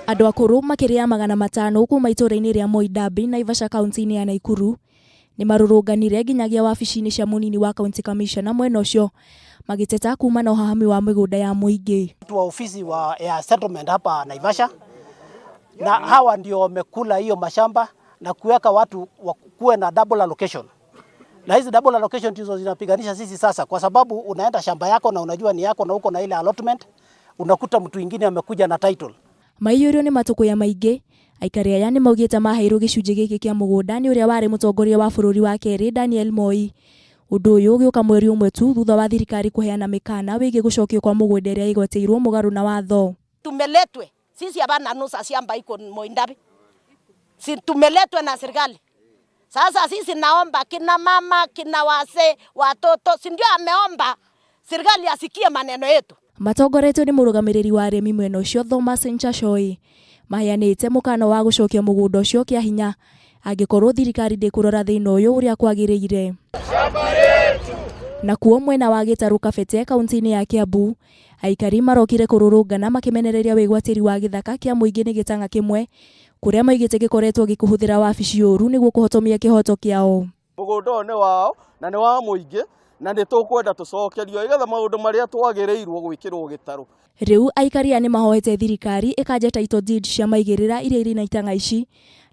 Andũ akũrũ makĩria 500 kuma itũra-inĩ rĩa Moidabi Naivasha kaunti-inĩ ya Naikuru nĩ marũrũnganire nginyagia wabici-inĩ cia munini wa county commissioner mwena ũcio magĩteta kuma na ũhahami wa mĩgũnda ya mũingĩ. Wa ofisi ya settlement hapa Naivasha, na hawa ndio wamekula hiyo mashamba na kuweka watu kuwe na double allocation. Na hizi double allocation ndizo zinapiganisha sisi sasa, kwa sababu unaenda shamba yako na unajua ni yako na uko na ile allotment, unakuta mtu mwingine amekuja na title. Maiyũrio nĩ matukũ ya maingĩ, aikari aya nĩ maugĩte maheirwo gĩcunjĩ gĩkĩ kĩa mũgũnda nĩ ũrĩa warĩ mũtongoria wa bũrũri wa kerĩ Daniel Moi. Ũndũ ũyũ ũgĩũka mweri ũmwe tu thutha wa thirikari kũheana mĩkana wĩgiĩ gũcokio kwa mũgũnda ĩrĩa ĩgwetĩirwo mũgarũ na watho. Tumeletwe sisi hapana nusa shamba iko Moidabi, si tumeletwe na serikali. Sasa sisi naomba kina mama, kina wase, watoto, si ndio ameomba serikali asikie maneno yetu. Matongoretio nĩ mũrũgamĩrĩri wa arĩmi mwena ũcio Thomas Nchachoi maheanĩte mũkana wa gũcokia mũgũnda ũcio kĩa hinya angĩkorwo thirikari ndĩkũrora thĩna ũyũ ũrĩa kwagĩrĩire. Nakuo mwena wa Gĩtarũ Kabete kaunti-inĩ ya Kiambu, aikari marokire kũrũrũngana makĩmenereria wĩgwatĩri wa gĩthaka kĩa mũingĩ nĩ gĩtanga kĩmwe kũrĩa maigĩte gĩkoretwo gĩkũhũthĩra wabici ũru nĩguo kũhotomia kĩhoto kĩao. Mũgũnda nĩ wao na nĩ wa mũingĩ na nĩ tũkwenda tũcokerio igetha maũndũ marĩa twagĩrĩirwo gwĩkĩrwo gĩtarũ. Rĩu aikari nĩ mahoete thirikari ĩkanja title deed cia maigĩrĩra iria irĩ na itanga ici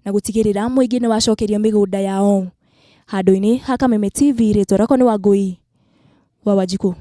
na gũtigĩrĩra mũingĩ nĩ wacokeria mĩgũnda yao. Handũ-inĩ ha Kameme TV, rĩtwa rĩakwa nĩ Wangũi wa Wanjikũ.